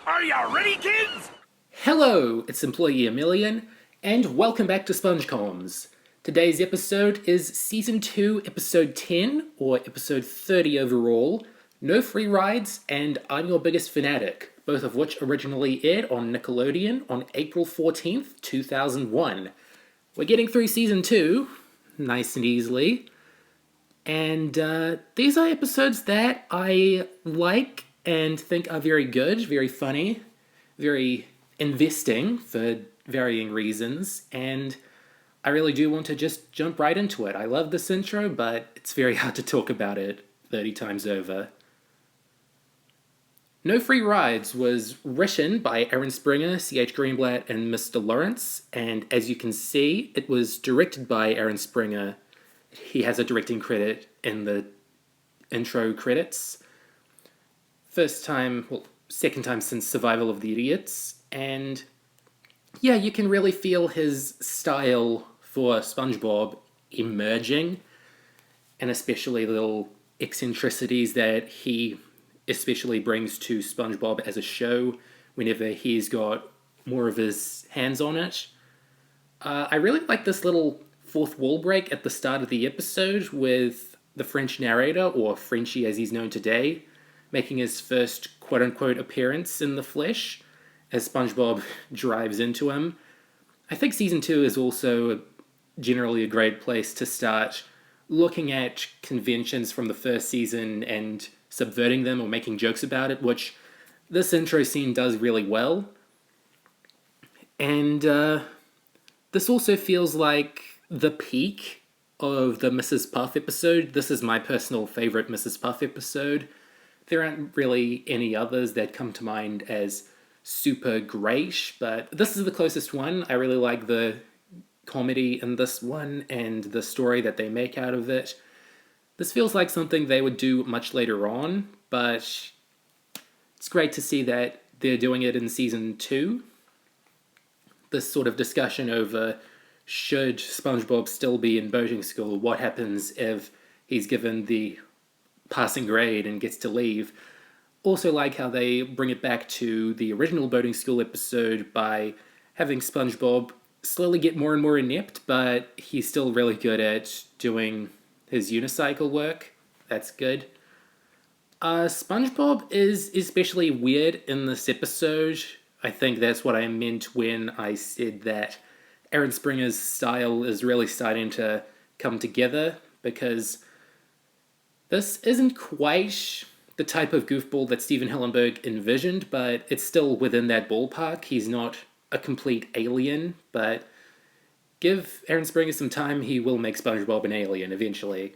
Are ya ready, kids? Hello, it's Employee Emilian, and welcome back to SpongeComs. Today's episode is Season 2, Episode 10, or Episode 30 overall, No Free Rides, and I'm Your Biggest Fanatic, both of which originally aired on Nickelodeon on April 14th, 2001. We're getting through Season 2, nice and easily, and these are episodes that I like and think are very good, very funny, very investing for varying reasons, and I really do want to just jump right into it. I love this intro, but it's very hard to talk about it 30 times over. No Free Rides was written by Aaron Springer, C.H. Greenblatt, and Mr. Lawrence, and as you can see, it was directed by Aaron Springer. He has a directing credit in the intro credits. Second time since Survival of the Idiots, and yeah, you can really feel his style for SpongeBob emerging, and especially the little eccentricities that he especially brings to SpongeBob as a show whenever he's got more of his hands on it. I really like this little fourth wall break at the start of the episode with the French narrator, or Frenchie as he's known today, making his first quote-unquote appearance in the flesh as SpongeBob drives into him. I think Season 2 is also generally a great place to start looking at conventions from the first season and subverting them or making jokes about it, which this intro scene does really well. And this also feels like the peak of the Mrs. Puff episode. This is my personal favorite Mrs. Puff episode. There aren't really any others that come to mind as super great, but this is the closest one. I really like the comedy in this one and the story that they make out of it. This feels like something they would do much later on, but it's great to see that they're doing it in Season 2. This sort of discussion over should SpongeBob still be in boating school, what happens if he's given the passing grade and gets to leave. Also like how they bring it back to the original boating school episode by having SpongeBob slowly get more and more inept, but he's still really good at doing his unicycle work. That's good. SpongeBob is especially weird in this episode. I think that's what I meant when I said that Aaron Springer's style is really starting to come together, because this isn't quite the type of goofball that Steven Hillenburg envisioned, but it's still within that ballpark. He's not a complete alien, but give Aaron Springer some time, he will make SpongeBob an alien eventually.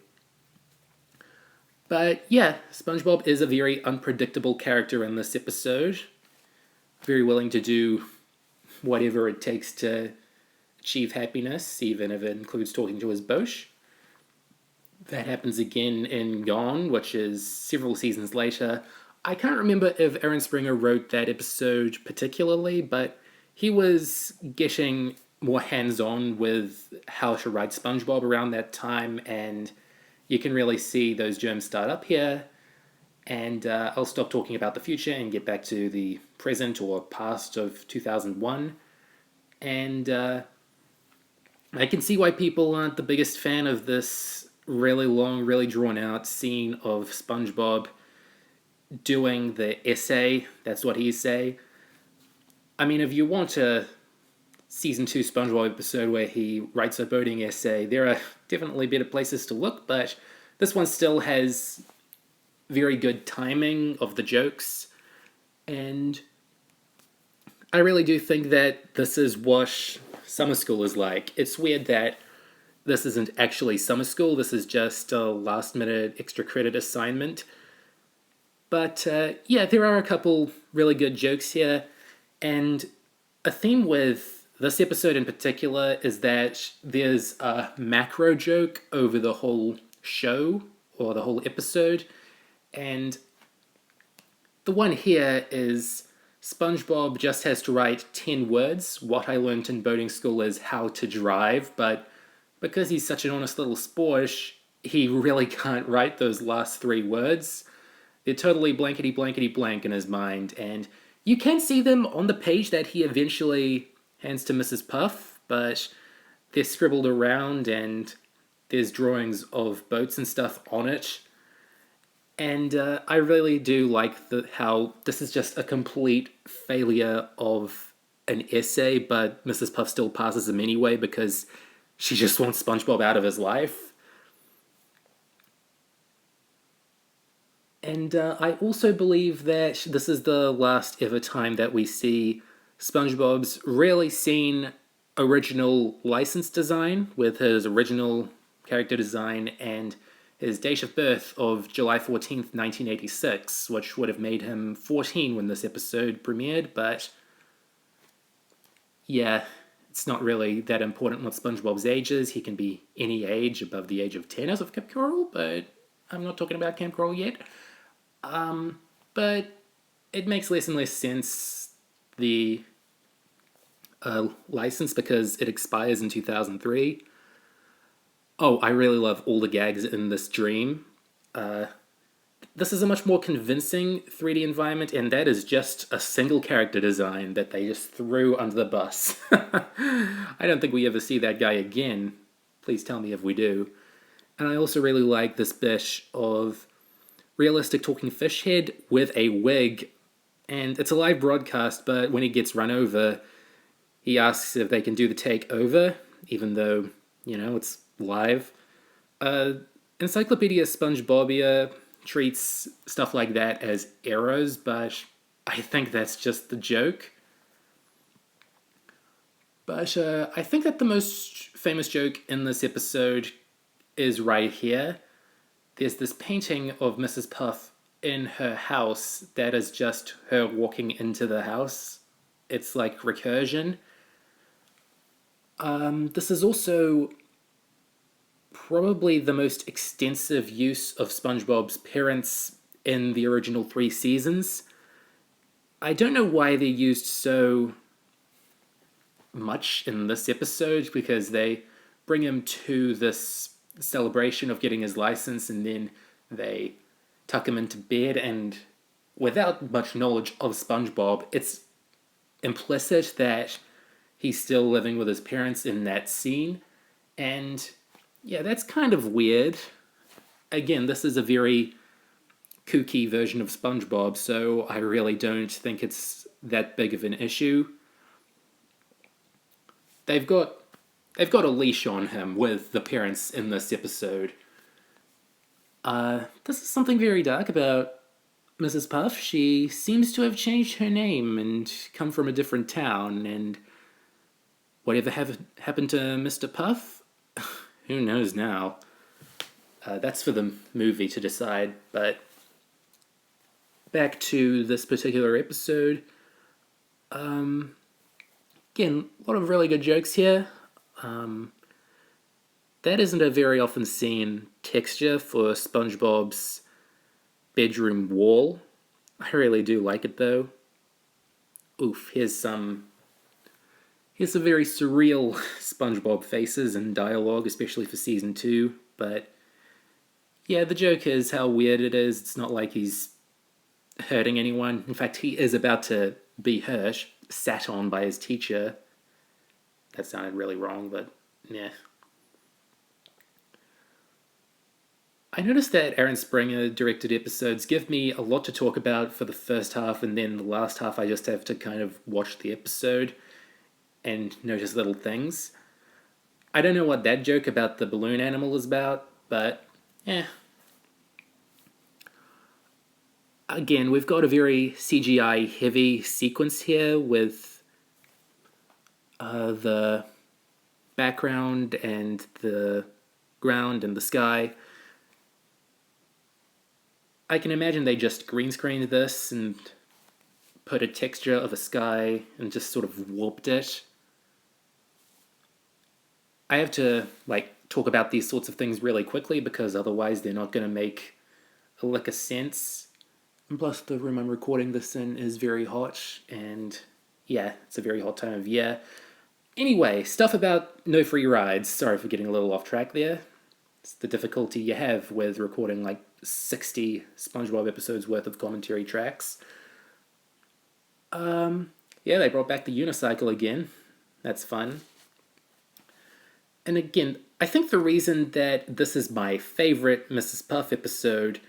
But yeah, SpongeBob is a very unpredictable character in this episode. Very willing to do whatever it takes to achieve happiness, even if it includes talking to his boat. That happens again in Gone, which is several seasons later. I can't remember if Aaron Springer wrote that episode particularly, but he was getting more hands-on with how to write SpongeBob around that time, and you can really see those germs start up here. And I'll stop talking about the future and get back to the present or past of 2001. And I can see why people aren't the biggest fan of this really long, really drawn-out scene of SpongeBob doing the essay. That's what he say. I mean, if you want a Season 2 SpongeBob episode where he writes a boating essay, there are definitely better places to look, but this one still has very good timing of the jokes, and I really do think that this is what summer school is like. It's weird that this isn't actually summer school, this is just a last-minute extra credit assignment. But yeah, there are a couple really good jokes here, and a theme with this episode in particular is that there's a macro joke over the whole show, or the whole episode, and the one here is SpongeBob just has to write 10 words. What I learned in boating school is how to drive, but because he's such an honest little sport, he really can't write those last 3 words. They're totally blankety blankety blank in his mind, and You can see them on the page that he eventually hands to Mrs. Puff, but they're scribbled around and there's drawings of boats and stuff on it. And I really do like how this is just a complete failure of an essay, but Mrs. Puff still passes him anyway because she just wants SpongeBob out of his life. And I also believe that this is the last ever time that we see SpongeBob's rarely seen original license design with his original character design and his date of birth of July 14th, 1986, which would have made him 14 when this episode premiered, but yeah, it's not really that important what SpongeBob's age is. He can be any age above the age of 10 as of Camp Coral, but I'm not talking about Camp Coral yet. But it makes less and less sense, the license, because it expires in 2003. Oh, I really love all the gags in this dream. This is a much more convincing 3D environment, and that is just a single character design that they just threw under the bus. I don't think we ever see that guy again. Please tell me if we do. And I also really like this bit of realistic talking fish head with a wig. And it's a live broadcast, but when he gets run over, he asks if they can do the take over, even though, it's live. Encyclopedia SpongeBobia treats stuff like that as errors, but I think that's just the joke. But I think that the most famous joke in this episode is right here. There's this painting of Mrs. Puff in her house that is just her walking into the house. It's like recursion. This is also probably the most extensive use of SpongeBob's parents in the original 3 seasons. I don't know why they're used so much in this episode, because they bring him to this celebration of getting his license and then they tuck him into bed, and without much knowledge of SpongeBob, it's implicit that he's still living with his parents in that scene. And yeah, that's kind of weird. Again, this is a very kooky version of SpongeBob, so I really don't think it's that big of an issue. They've got a leash on him with the parents in this episode. This is something very dark about Mrs. Puff. She seems to have changed her name and come from a different town, and whatever happened to Mr. Puff? Who knows now? That's for the movie to decide, but back to this particular episode. Again, a lot of really good jokes here. That isn't a very often seen texture for SpongeBob's bedroom wall. I really do like it though. Oof, here's some very surreal SpongeBob faces and dialogue, especially for season 2. But yeah, the joke is how weird it is. It's not like he's hurting anyone. In fact, he is about to be hurt, sat on by his teacher. That sounded really wrong, but yeah. I noticed that Aaron Springer directed episodes give me a lot to talk about for the first half, and then the last half I just have to kind of watch the episode and notice little things. I don't know what that joke about the balloon animal is about, but Again, we've got a very CGI heavy sequence here with the background and the ground and the sky. I can imagine they just green screened this and put a texture of a sky and just sort of warped it. I have to talk about these sorts of things really quickly because otherwise they're not going to make a lick of sense. And plus the room I'm recording this in is very hot, and yeah, it's a very hot time of year. Anyway, stuff about no free rides. Sorry for getting a little off track there. It's the difficulty you have with recording 60 SpongeBob episodes worth of commentary tracks. Yeah, they brought back the unicycle again. That's fun. And again, I think the reason that this is my favorite Mrs. Puff episode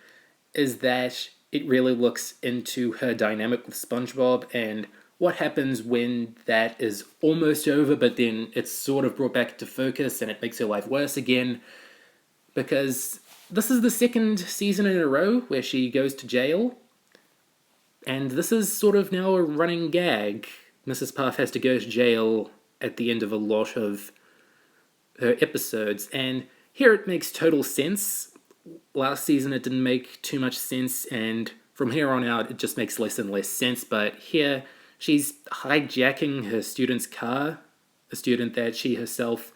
is that it really looks into her dynamic with SpongeBob and what happens when that is almost over, but then it's sort of brought back to focus and it makes her life worse again. Because this is the second season in a row where she goes to jail, and this is sort of now a running gag. Mrs. Puff has to go to jail at the end of a lot of her episodes, and here it makes total sense. Last season it didn't make too much sense, and from here on out it just makes less and less sense, but here she's hijacking her student's car, a student that she herself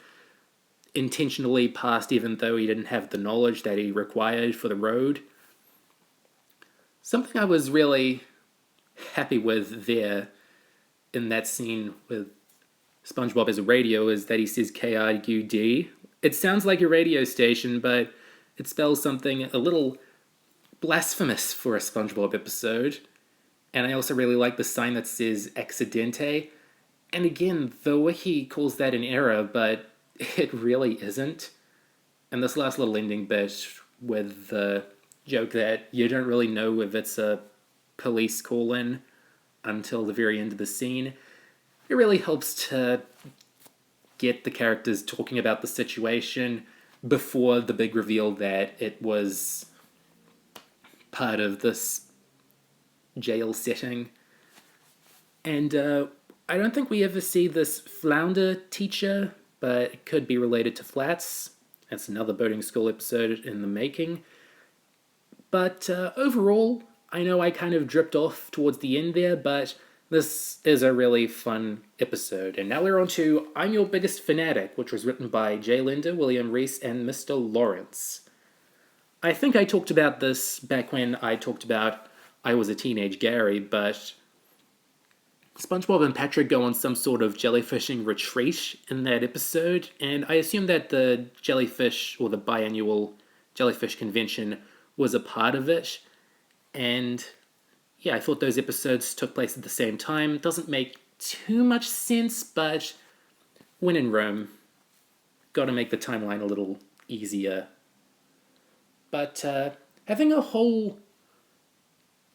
intentionally passed even though he didn't have the knowledge that he required for the road. Something I was really happy with there in that scene with SpongeBob as a radio is that he says KRUD. It sounds like a radio station, but it spells something a little blasphemous for a SpongeBob episode. And I also really like the sign that says Accidente. And again, the wiki calls that an error, but it really isn't. And this last little ending bit with the joke that you don't really know if it's a police call-in until the very end of the scene, it really helps to get the characters talking about the situation before the big reveal that it was part of this jail setting. And I don't think we ever see this flounder teacher, but it could be related to flats. That's another boating school episode in the making. But overall, I know I kind of dripped off towards the end there, but this is a really fun episode. And now we're on to I'm Your Biggest Fanatic, which was written by Jay Linder, William Reese, and Mr. Lawrence. I think I talked about this back when I talked about I Was a Teenage Gary, but SpongeBob and Patrick go on some sort of jellyfishing retreat in that episode, and I assume that the jellyfish, or the biannual jellyfish convention, was a part of it. And yeah, I thought those episodes took place at the same time. Doesn't make too much sense, but when in Rome, gotta make the timeline a little easier. But having a whole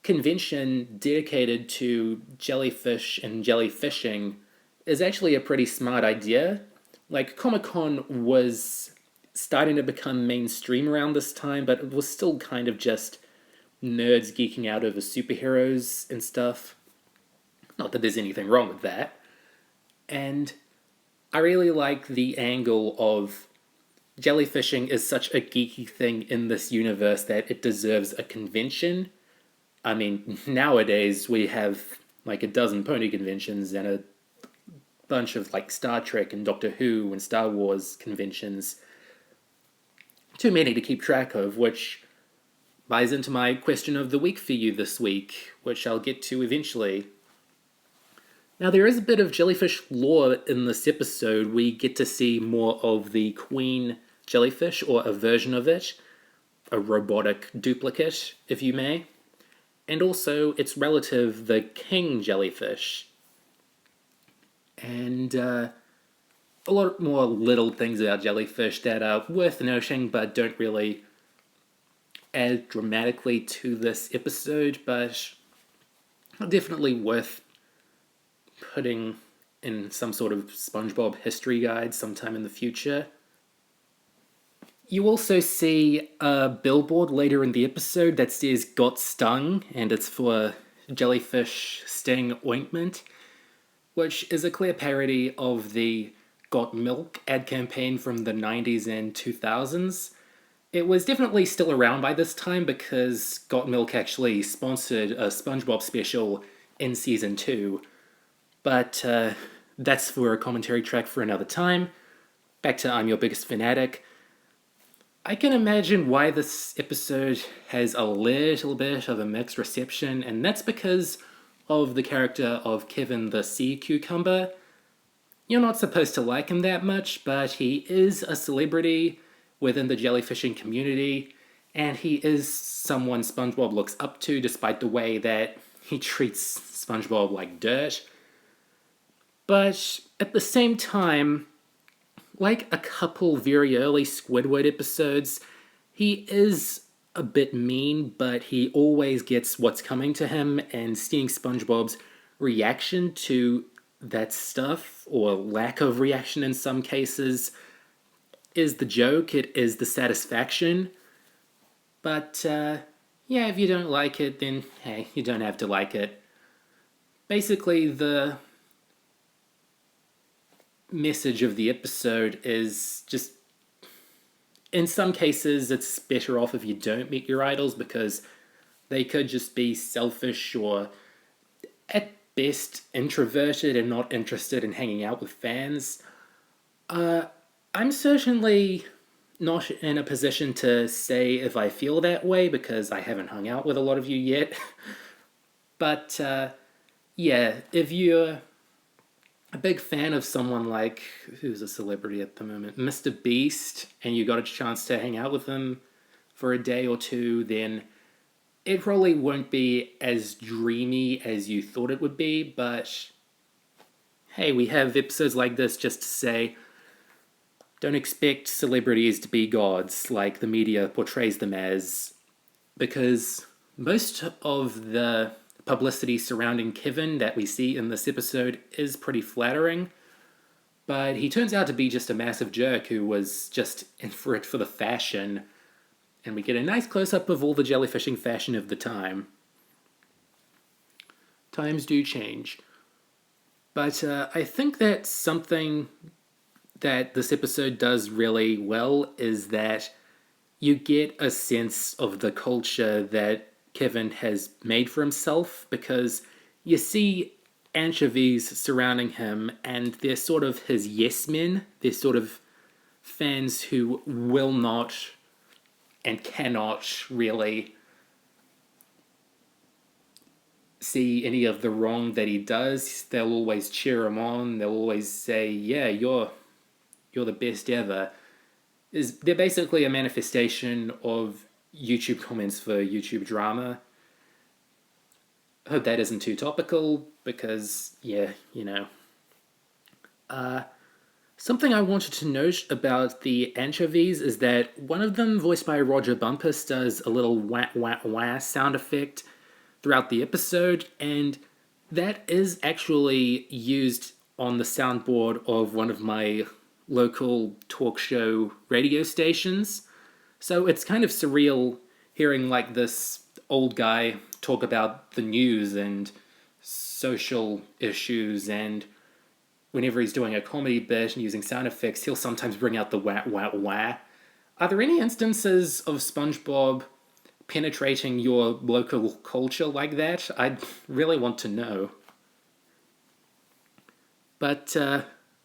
convention dedicated to jellyfish and jellyfishing is actually a pretty smart idea. Like, Comic-Con was starting to become mainstream around this time, but it was still kind of just nerds geeking out over superheroes and stuff. Not that there's anything wrong with that. And I really like the angle of jellyfishing is such a geeky thing in this universe that it deserves a convention. I mean, nowadays we have like a dozen pony conventions and a bunch of like Star Trek and Doctor Who and Star Wars conventions. Too many to keep track of, which buys into my question of the week for you this week, which I'll get to eventually. Now, there is a bit of jellyfish lore in this episode. We get to see more of the queen jellyfish, or a version of it, a robotic duplicate, if you may, and also its relative, the king jellyfish. And a lot more little things about jellyfish that are worth noting, but don't really add dramatically to this episode, but definitely worth putting in some sort of SpongeBob history guide sometime in the future. You also see a billboard later in the episode that says "Got Stung," and it's for jellyfish sting ointment, which is a clear parody of the Got Milk ad campaign from the 90s and 2000s. It was definitely still around by this time because Got Milk actually sponsored a SpongeBob special in Season 2. But that's for a commentary track for another time. Back to I'm Your Biggest Fanatic. I can imagine why this episode has a little bit of a mixed reception, and that's because of the character of Kevin the Sea Cucumber. You're not supposed to like him that much, but he is a celebrity within the jellyfishing community, and he is someone SpongeBob looks up to despite the way that he treats SpongeBob like dirt. But at the same time, like a couple very early Squidward episodes, he is a bit mean, but he always gets what's coming to him, and seeing SpongeBob's reaction to that stuff, or lack of reaction in some cases, is the joke, it is the satisfaction. But, yeah, if you don't like it, then hey, you don't have to like it. Basically, the message of the episode is just, in some cases, it's better off if you don't meet your idols, because they could just be selfish or, at best, introverted and not interested in hanging out with fans. I'm certainly not in a position to say if I feel that way, because I haven't hung out with a lot of you yet. But, yeah, if you're a big fan of someone like, who's a celebrity at the moment, Mr. Beast, and you got a chance to hang out with him for a day or two, then it probably won't be as dreamy as you thought it would be, but hey, we have episodes like this just to say, don't expect celebrities to be gods like the media portrays them as, because most of the publicity surrounding Kevin that we see in this episode is pretty flattering, but he turns out to be just a massive jerk who was just in for it for the fashion, and we get a nice close-up of all the jellyfishing fashion of the time. Times do change. But I think that something that this episode does really well is that you get a sense of the culture that Kevin has made for himself, because you see anchovies surrounding him and they're sort of his yes men. They're sort of fans who will not and cannot really see any of the wrong that he does. They'll always cheer him on. They'll always say, yeah, you're the best ever. They're basically a manifestation of YouTube comments for YouTube drama. I hope that isn't too topical, because, yeah, you know. Something I wanted to note about the anchovies is that one of them, voiced by Roger Bumpus, does a little wah-wah-waah sound effect throughout the episode, and that is actually used on the soundboard of one of my local talk show radio stations. So it's kind of surreal hearing like this old guy talk about the news and social issues, and whenever he's doing a comedy bit and using sound effects, he'll sometimes bring out the wah-wah-waah. Are there any instances of SpongeBob penetrating your local culture like that? I'd really want to know. But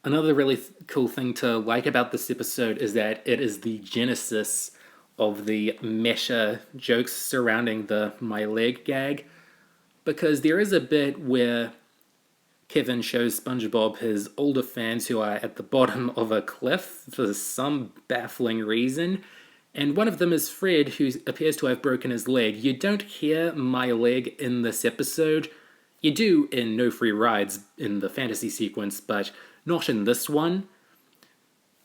another really cool thing to like about this episode is that it is the genesis of the meta jokes surrounding the my leg gag, because there is a bit where Kevin shows SpongeBob his older fans who are at the bottom of a cliff for some baffling reason, and one of them is Fred, who appears to have broken his leg. You don't hear my leg in this episode. You do in No Free Rides in the fantasy sequence, but not in this one.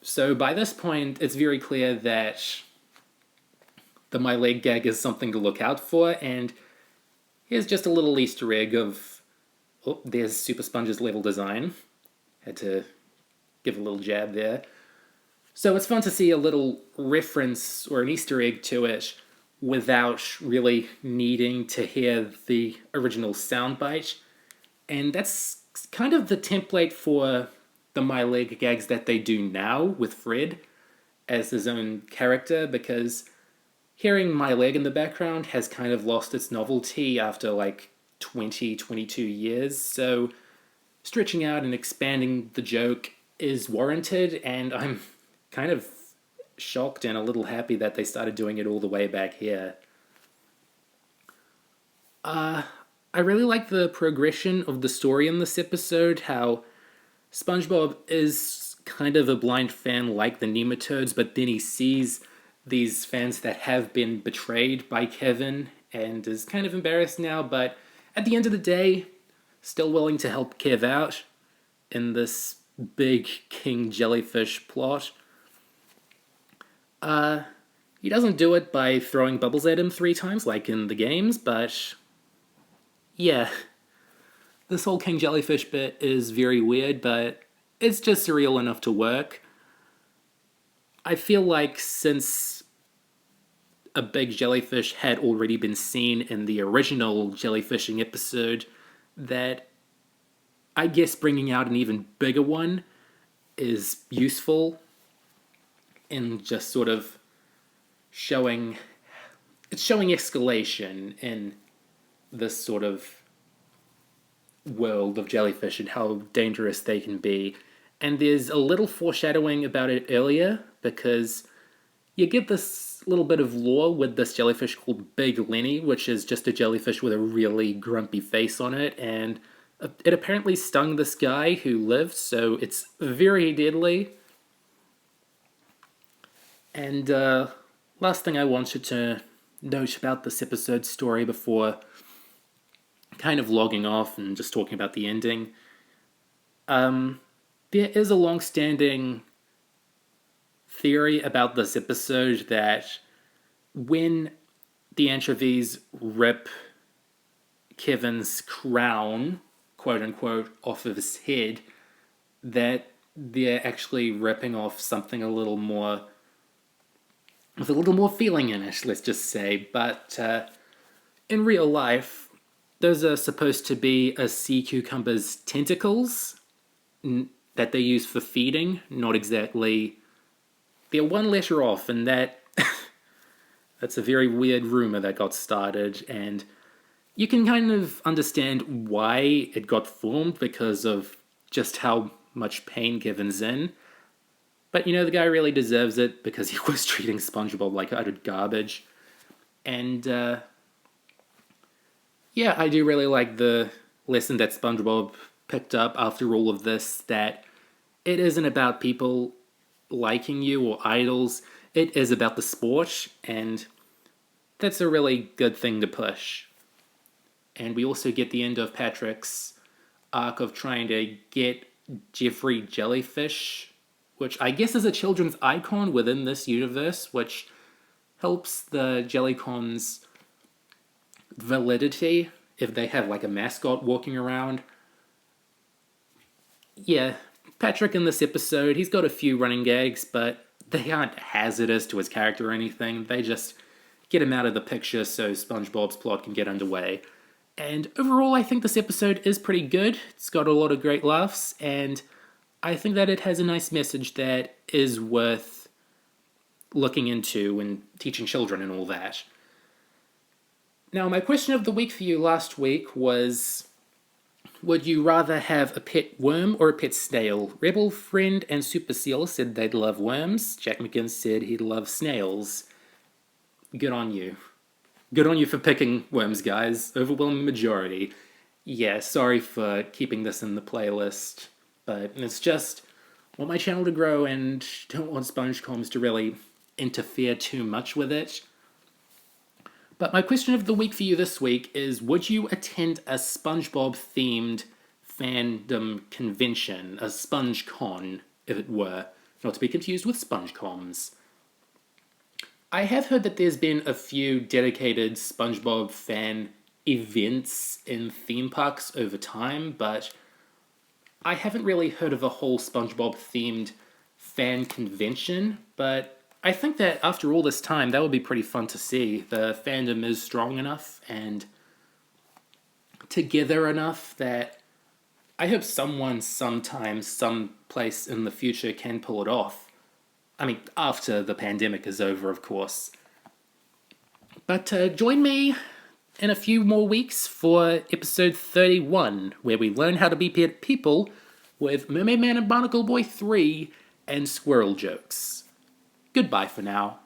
So by this point, it's very clear that the my leg gag is something to look out for, and here's just a little Easter egg of, oh, there's Super Sponge's level design. Had to give a little jab there. So it's fun to see a little reference or an Easter egg to it without really needing to hear the original soundbite. And that's kind of the template for the my leg gags that they do now with Fred as his own character, because hearing my leg in the background has kind of lost its novelty after like 22 years, so stretching out and expanding the joke is warranted, and I'm kind of shocked and a little happy that they started doing it all the way back here. I really like the progression of the story in this episode, how SpongeBob is kind of a blind fan like the nematodes, but then he sees these fans that have been betrayed by Kevin and is kind of embarrassed now, but at the end of the day, still willing to help Kev out in this big king jellyfish plot. He doesn't do it by throwing bubbles at him 3 times like in the games, but yeah, this whole king jellyfish bit is very weird, but it's just surreal enough to work. I feel like since a big jellyfish had already been seen in the original jellyfishing episode, that I guess bringing out an even bigger one is useful in just sort of showing escalation in this sort of world of jellyfish and how dangerous they can be. And there's a little foreshadowing about it earlier, because you get this little bit of lore with this jellyfish called Big Lenny, which is just a jellyfish with a really grumpy face on it, and it apparently stung this guy who lived, so it's very deadly. And last thing I wanted to note about this episode's story before kind of logging off and just talking about the ending, there is a long-standing theory about this episode that when the anchovies rip Kevin's crown, quote-unquote, off of his head, that they're actually ripping off something with a little more feeling in it, let's just say. But in real life, those are supposed to be a sea cucumber's tentacles that they use for feeding, not exactly... They're 1 letter off, and that's a very weird rumor that got started, and you can kind of understand why it got formed because of just how much pain Kevin's in. But, the guy really deserves it because he was treating SpongeBob like utter garbage. And, yeah, I do really like the lesson that SpongeBob picked up after all of this, that it isn't about people liking you or idols, it is about the sport, and that's a really good thing to push. And we also get the end of Patrick's arc of trying to get Jeffrey Jellyfish, which I guess is a children's icon within this universe, which helps the Jellycon's validity if they have like a mascot walking around. Yeah, Patrick in this episode, he's got a few running gags, but they aren't hazardous to his character or anything. They just get him out of the picture so SpongeBob's plot can get underway. And overall, I think this episode is pretty good. It's got a lot of great laughs, and I think that it has a nice message that is worth looking into and teaching children and all that. Now, my question of the week for you last week was, would you rather have a pet worm or a pet snail? Rebel Friend and Super Seal said they'd love worms. Jack McGinn said he'd love snails. Good on you. Good on you for picking worms, guys. Overwhelming majority. Yeah, sorry for keeping this in the playlist, but it's just want my channel to grow and don't want SpongeComs to really interfere too much with it. But my question of the week for you this week is, would you attend a SpongeBob-themed fandom convention, a SpongeCon, if it were, not to be confused with SpongeComs? I have heard that there's been a few dedicated SpongeBob fan events in theme parks over time, but I haven't really heard of a whole SpongeBob-themed fan convention, but I think that after all this time, that would be pretty fun to see. The fandom is strong enough and together enough that I hope someone, sometime, someplace in the future can pull it off. I mean, after the pandemic is over, of course. But join me in a few more weeks for episode 31, where we learn how to be people with Mermaid Man and Barnacle Boy 3 and squirrel jokes. Goodbye for now.